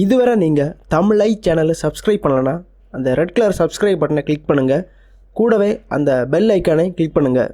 இதுவரை நீங்கள் தமிழை சேனலை சப்ஸ்கிரைப் பண்ணலன்னா அந்த ரெட் கலர் சப்ஸ்கிரைப் பட்டனை கிளிக் பண்ணுங்கள். கூடவே அந்த பெல் ஐக்கானை கிளிக் பண்ணுங்கள்.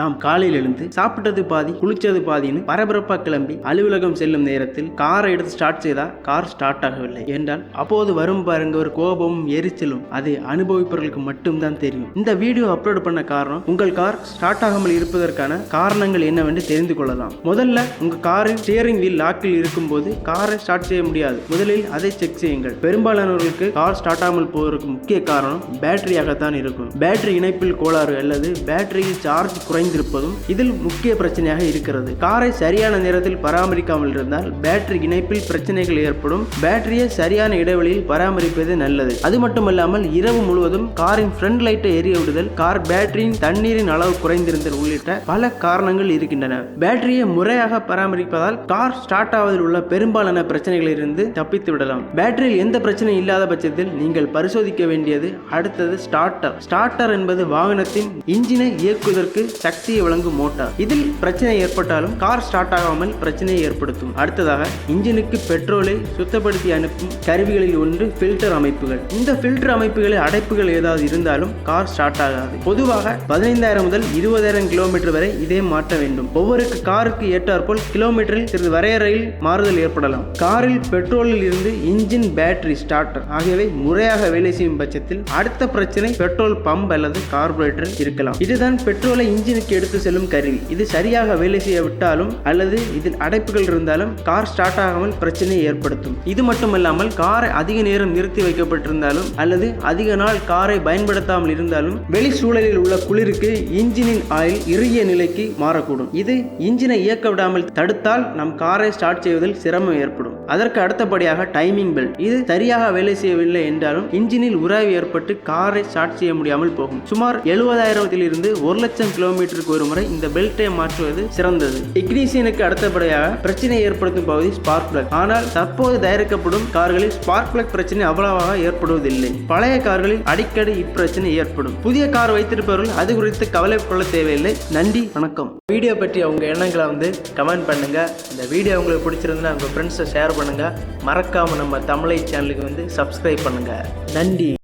நாம் காலையில் எழுந்து சாப்பிட்டது பாதி குளிச்சது பாதின்னு பரபரப்பாக கிளம்பி அலுவலகம் செல்லும் நேரத்தில் காரை எடுத்து ஸ்டார்ட் செய்தால் கார் ஸ்டார்ட் ஆகவில்லை என்றால் அப்போது வரும் பாருங்க ஒரு கோபமும் எரிச்சலும். அது அனுபவிப்பவர்களுக்கு மட்டும்தான் தெரியும். இந்த வீடியோ அப்லோட் பண்ண காரணம் உங்கள் கார் ஸ்டார்ட் ஆகாமல் இருப்பதற்கான காரணங்கள் என்னவென்று தெரிந்து கொள்ளலாம். முதல்ல உங்கள் காரின் ஸ்டியரிங் வீல் லாக்கில் இருக்கும்போது காரை ஸ்டார்ட் செய்ய முடியாது. முதலில் அதை செக் செய்யுங்கள். பெரும்பாலானவர்களுக்கு கார் ஸ்டார்ட் ஆகாமல் போவதற்கு முக்கிய காரணம் பேட்டரியாகத்தான் இருக்கும். பேட்டரி இணைப்பில் கோளாறு அல்லது பேட்டரியில் சார்ஜ் குறைந்திருப்பதும் இதில் முக்கிய பிரச்சனையாக இருக்கிறது. காரை சரியான நேரத்தில் பராமரிக்காமல் இருந்தால் பேட்டரி இணைப்பில் பிரச்சனைகள் ஏற்படும். பேட்டரியை சரியான இடைவெளியில் பராமரிப்பது நல்லது. அது மட்டுமல்லாமல் இரவு முழுவதும் காரின் ஃப்ரண்ட் லைட்டை எரிய விடுதல், கார் பேட்டரியின் தண்ணீரின் அளவு குறைந்திருந்தல் உள்ளிட்ட பல காரணங்கள் இருக்கின்றன. பேட்டரியை முறையாக பராமரிப்பதால் கார் ஸ்டார்ட் ஆவதில் உள்ள பெரும்பாலான பிரச்சனைகளில் இருந்து தப்பித்து விடலாம். பேட்டரியில் எந்த பிரச்சனை இல்லாத பட்சத்தில் நீங்கள் பரிசோதிக்க வேண்டியது அடுத்தது ஸ்டார்டர். ஸ்டார்டர் என்பது வாகனத்தின் இன்ஜினை இயக்குவதற்கு சக்தியை வழங்கும் மோட்டார். இதில் பிரச்சனை ஏற்பட்டாலும் கார் ஸ்டார்ட் ஆகாமல் பிரச்சனையை ஏற்படுத்தும். அடுத்ததாக இன்ஜினுக்கு பெட்ரோலை சுத்தப்படுத்தி அனுப்பும் கருவிகளில் ஒன்று ஃபில்டர் அமைப்புகள். இந்த ஃபில்டர் அமைப்புகளில் அடைப்புகள் ஏதாவது இருந்தாலும் கார் ஸ்டார்ட் ஆகாது. பொதுவாக 15,000 முதல் 20,000 கிலோமீட்டர் வரை இதே மாற்ற வேண்டும். ஒவ்வொரு காருக்கு ஏற்றாற்போல் கிலோமீட்டரில் சிறிது வரையறையில் மாறுதல் ஏற்படலாம். காரில் பெட்ரோலில் இருந்து இன்ஜின், பேட்டரி, ஸ்டார்டர் ஆகியவை முறையாக வேலை செய்யும் பட்சத்தில் அடுத்த பிரச்சனை பெட்ரோல் பம்ப் அல்லது கார்பரேட்டர் இருக்கலாம். இதுதான் பெட்ரோலை இன்ஜினுக்கு எடுத்து செல்லும் கருவி. இது சரியாக வேலை செய்ய விட்டாலும் அல்லது இதில் அடைப்புகள் இருந்தாலும் கார் ஸ்டார்ட் ஆகாமல் பிரச்சனையை ஏற்படுத்தும். இது மட்டுமல்லாமல் காரை அதிக நேரம் நிறுத்தி வைக்கப்பட்டிருந்தாலும் அல்லது அதிக நாள் காரை பயன்படுத்தாமல் இருந்தாலும் வெளி சூழலில் உள்ள குளிருக்கு இன்ஜினின் ஆயில் இறுகிய நிலைக்கு மாறக்கூடும். இது இன்ஜினை இயக்க விடாமல் தடுத்தால் நம் காரை ஸ்டார்ட் செய்வதில் சிரமம் ஏற்படும். அதற்கு அடுத்தபடியாக டைமிங் பெல்ட். இது சரியாக வேலை செய்யவில்லை என்றாலும் இன்ஜினில் உராய்வு ஏற்பட்டு காரை ஸ்டார்ட் செய்ய முடியாமல் போகும். சுமார் 70,000 இருந்து 1,00,000 கிலோமீட்டருக்கு ஒரு முறை இந்த பெல்ட்டை மாற்றுவது சிறந்தது. இக்னிஷனுக்கு அடுத்தபடியாக பிரச்சனை ஏற்படுத்தும் பகுதி ஸ்பார்க் பிளக். ஆனால் தற்போது தயாரிக்கப்படும் கார்களில் ஸ்பார்க் பிளக் பிரச்சனை அவ்வளவாக ஏற்படுவதில்லை. பழைய கார்களில் அடிக்கடி இப்பிரச்சனை ஏற்படும். புதிய கார் வைத்திருப்பவர்கள் அது குறித்து கவலை கொள்ள தேவையில்லை. நன்றி, வணக்கம். வீடியோ பற்றி உங்க எண்ணங்களை கமெண்ட் பண்ணுங்க. இந்த வீடியோ உங்களுக்கு பிடிச்சிருந்தா உங்க ஃப்ரெண்ட்ஸை ஷேர் பண்ணுங்க. மறக்காம நம்ம தமிழை சேனலுக்கு சப்ஸ்கிரைப் பண்ணுங்க. நன்றி.